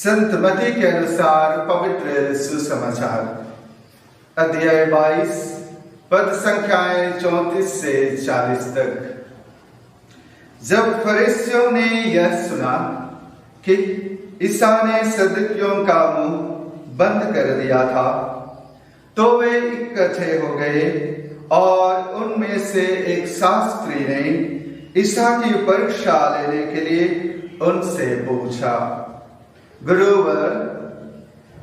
संत मत्ती के अनुसार पवित्र सुसमाचार अध्याय 22 पद संख्याएं 34 से 40 तक। जब फरीसियों ने यह सुना कि ईसा ने सदूकियों का मुंह बंद कर दिया था, तो वे इकट्ठे हो गए और उनमें से एक शास्त्री ने ईसा की परीक्षा लेने के लिए उनसे पूछा, गुरुवर,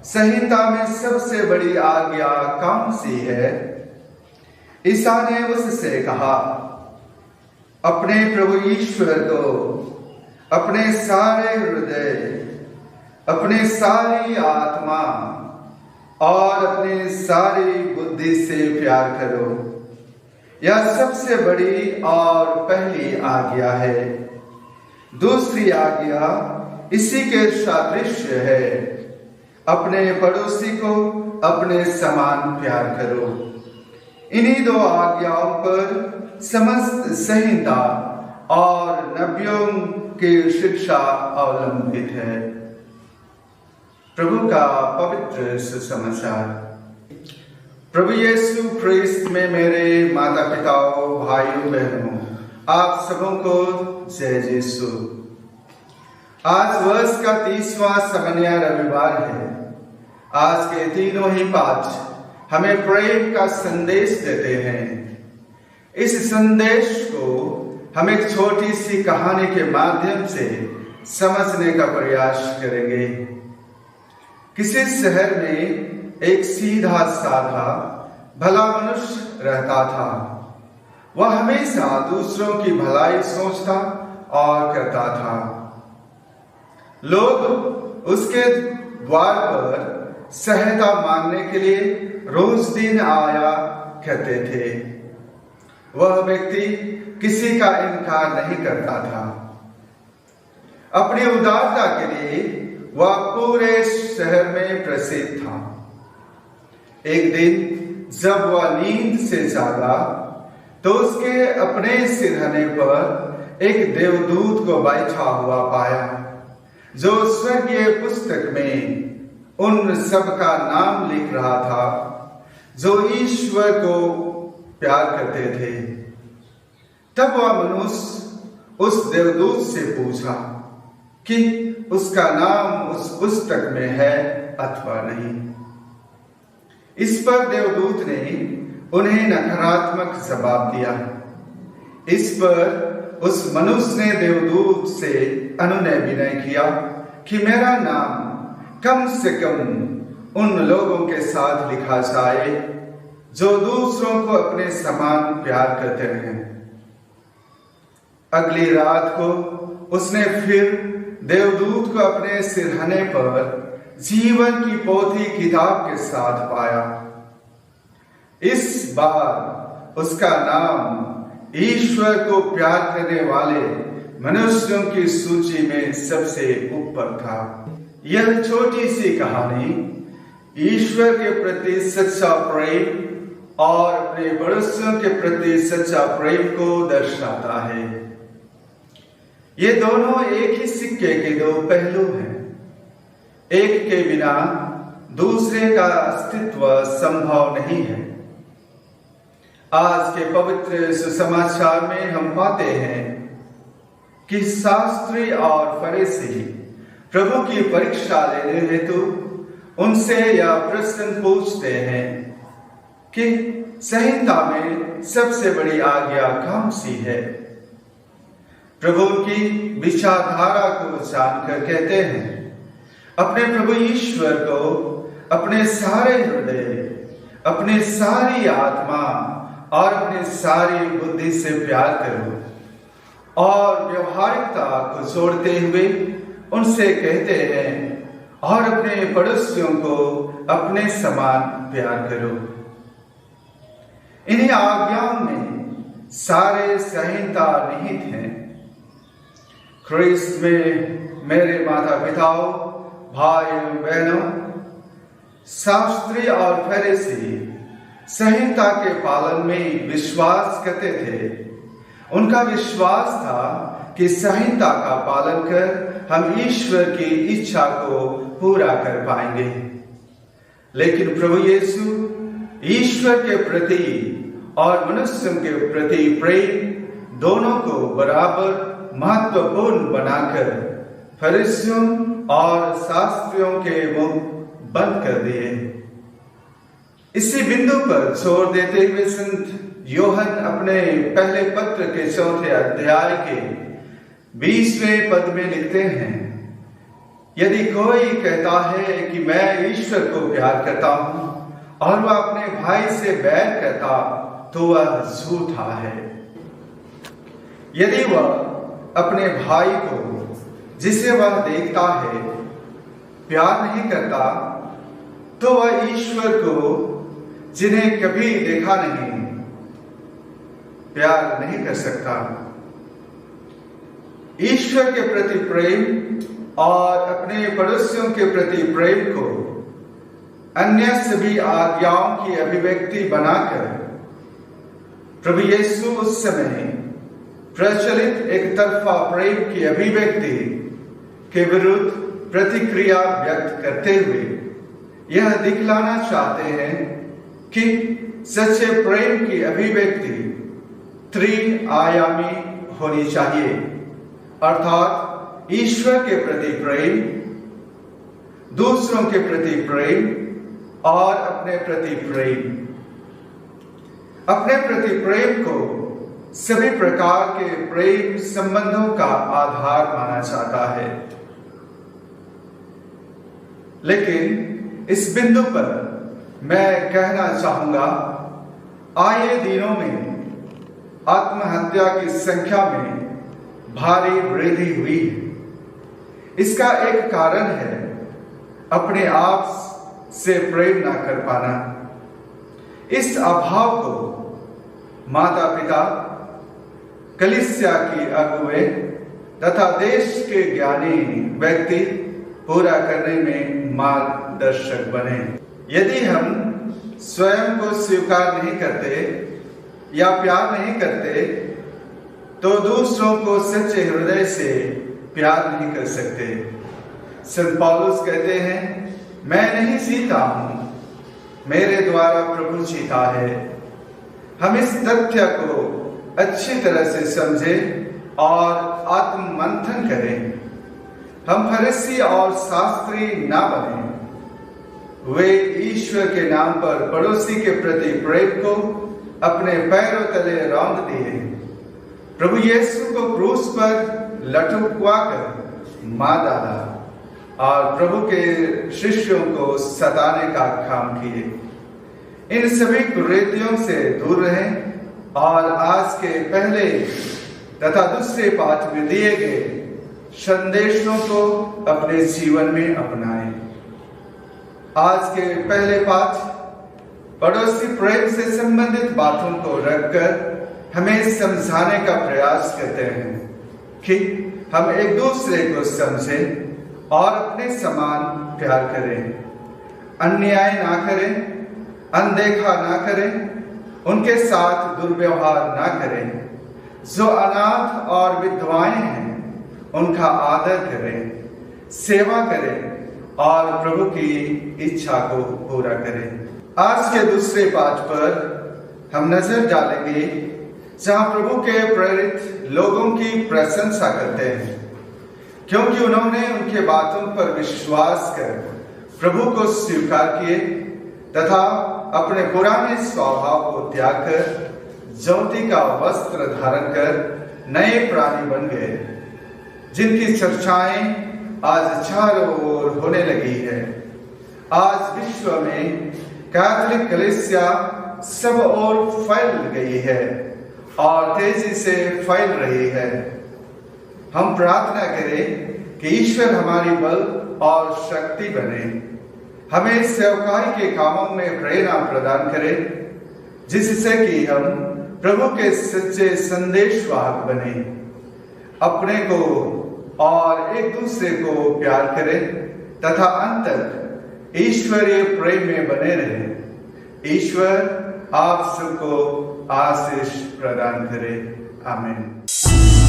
संहिता में सबसे बड़ी आज्ञा कौन सी है? ईसा ने उससे कहा, अपने प्रभु ईश्वर को अपने सारे हृदय, अपने सारी आत्मा और अपनी सारी बुद्धि से प्यार करो। यह सबसे बड़ी और पहली आज्ञा है। दूसरी आज्ञा इसी के सादृश्य है, अपने पड़ोसी को अपने समान प्यार करो। इन्हीं दो आज्ञाओं पर समस्त संहिता और नबियों की शिक्षा अवलंबित है। प्रभु का पवित्र सुसमाचार। प्रभु यीशु ख्रीस्त में मेरे माता पिताओं, भाइयों बहनों, आप सबों को जय यीशु। आज वर्ष का 30वां सामान्य रविवार है। आज के तीनों ही पाठ हमें प्रेम का संदेश देते हैं। इस संदेश को हम एक छोटी सी कहानी के माध्यम से समझने का प्रयास करेंगे। किसी शहर में एक सीधा साधा भला मनुष्य रहता था। वह हमेशा दूसरों की भलाई सोचता और करता था। लोग उसके द्वार पर सहायता मांगने के लिए रोज दिन आया करते थे। वह व्यक्ति किसी का इनकार नहीं करता था। अपनी उदारता के लिए वह पूरे शहर में प्रसिद्ध था। एक दिन जब वह नींद से जागा, तो उसके अपने सिरहाने पर एक देवदूत को बैठा हुआ पाया, जो स्वर्गीय पुस्तक में उन सब का नाम लिख रहा था जो ईश्वर को प्यार करते थे। तब वह मनुष्य उस देवदूत से पूछा कि उसका नाम उस पुस्तक में है अथवा नहीं। इस पर देवदूत ने उन्हें नकारात्मक जवाब दिया। इस पर उस मनुष्य ने देवदूत से अनुनय विनय किया कि मेरा नाम कम से कम उन लोगों के साथ लिखा जाए जो दूसरों को अपने समान प्यार करते हैं। अगली रात को उसने फिर देवदूत को अपने सिरहाने पर जीवन की पोथी किताब के साथ पाया। इस बार उसका नाम ईश्वर को प्यार करने वाले मनुष्यों की सूची में सबसे ऊपर था। यह छोटी सी कहानी ईश्वर के प्रति सच्चा प्रेम और अपने पड़ोसियों के प्रति सच्चा प्रेम को दर्शाता है। ये दोनों एक ही सिक्के के दो पहलू हैं। एक के बिना दूसरे का अस्तित्व संभव नहीं है। आज के पवित्र सुसमाचार में हम पाते हैं कि शास्त्री और फरीसी प्रभु की परीक्षा लेने हेतु उनसे यह प्रश्न पूछते हैं कि संहिता में सबसे बड़ी आज्ञा कौन सी है? प्रभु की विचारधारा को जानकर कहते हैं, अपने प्रभु ईश्वर को अपने सारे हृदय, अपने सारी आत्मा और अपनी सारी बुद्धि से प्यार करो। और व्यवहारिकता को छोड़ते हुए उनसे कहते हैं, और अपने पड़ोसियों को अपने समान प्यार करो। इन्हीं आज्ञाओं में सारे संहिता निहित हैं। ख्रीस्त में मेरे माता पिताओं, भाइयों बहनों, शास्त्री और फरीसी संहिता के पालन में विश्वास करते थे। उनका विश्वास था कि संहिता का पालन कर हम ईश्वर की इच्छा को पूरा कर पाएंगे। लेकिन प्रभु यीशु ईश्वर के प्रति और मनुष्यों के प्रति प्रेम दोनों को बराबर महत्वपूर्ण बनाकर फरीसियों और शास्त्रियों के मुंह बंद कर दिए। इसी बिंदु पर जोर देते हुए संत योहन अपने पहले पत्र के 4 अध्याय के 20वें पद में लिखते हैं, यदि कोई कहता है कि मैं ईश्वर को प्यार करता हूं और वह अपने भाई से बैर करता तो वह झूठा है। यदि वह अपने भाई को जिसे वह देखता है प्यार नहीं करता तो वह ईश्वर को जिन्हें कभी देखा नहीं प्यार नहीं कर सकता। ईश्वर के प्रति प्रेम और अपने पड़ोसियों के प्रति प्रेम को अन्य सभी आज्ञाओं की अभिव्यक्ति बनाकर प्रभु यीशु उस समय प्रचलित एक तरफा प्रेम की अभिव्यक्ति के विरुद्ध प्रतिक्रिया व्यक्त करते हुए यह दिखलाना चाहते हैं कि सच्चे प्रेम की अभिव्यक्ति त्रिआयामी होनी चाहिए, अर्थात ईश्वर के प्रति प्रेम, दूसरों के प्रति प्रेम और अपने प्रति प्रेम। अपने प्रति प्रेम को सभी प्रकार के प्रेम संबंधों का आधार माना जाता है। लेकिन इस बिंदु पर मैं कहना चाहूंगा, आए दिनों में आत्महत्या की संख्या में भारी वृद्धि हुई है। इसका एक कारण है अपने आप से प्रेम न कर पाना। इस अभाव को माता पिता, कलीसिया की अगुवे तथा देश के ज्ञानी व्यक्ति पूरा करने में मार्गदर्शक बने। यदि हम स्वयं को स्वीकार नहीं करते या प्यार नहीं करते तो दूसरों को सच्चे हृदय से प्यार नहीं कर सकते। संत पौलुस कहते हैं, मैं नहीं जीता हूं, मेरे द्वारा प्रभु जीता है। हम इस तथ्य को अच्छी तरह से समझें और आत्ममंथन करें। हम फरीसी और शास्त्री ना बने। वे ईश्वर के नाम पर पड़ोसी के प्रति प्रेम को अपने पैरों तले रौंद दिए। प्रभु यीशु को क्रूस पर लटकवाकर मार डाला और प्रभु के शिष्यों को सताने का काम किए। इन सभी कुरीतियों से दूर रहें और आज के पहले तथा दूसरे पाठ में दिए गए संदेशों को अपने जीवन में अपनाएं। आज के पहले पाठ पड़ोसी प्रेम से संबंधित बातों को रखकर हमें समझाने का प्रयास करते हैं कि हम एक दूसरे को समझें और अपने समान प्यार करें, अन्याय ना करें, अनदेखा ना करें, उनके साथ दुर्व्यवहार ना करें। जो अनाथ और विधवाएं हैं उनका आदर करें, सेवा करें और प्रभु की इच्छा को पूरा करें। आज के दूसरे पाठ पर हम नजर डालेंगे जहां प्रभु के प्रेरित लोगों की प्रशंसा करते हैं, क्योंकि उन्होंने उनके बातों पर विश्वास कर प्रभु को स्वीकार किए तथा अपने पुराने स्वभाव को त्याग कर ज्योति का वस्त्र धारण कर नए प्राणी बन गए, जिनकी चर्चाएं आज चारों ओर होने लगी है। आज विश्व में कैथोलिक कलीसिया सब ओर फैल गई है और तेजी से फैल रही है। हम प्रार्थना करें कि ईश्वर हमारी बल और शक्ति बने, हमें सेवकाई के कामों में प्रेरणा प्रदान करे, जिससे कि हम प्रभु के सच्चे संदेशवाहक बने, अपने को और एक दूसरे को प्यार करें तथा अंत तक ईश्वरीय प्रेम में बने रहें। ईश्वर आप सबको आशीष प्रदान करे। आमीन।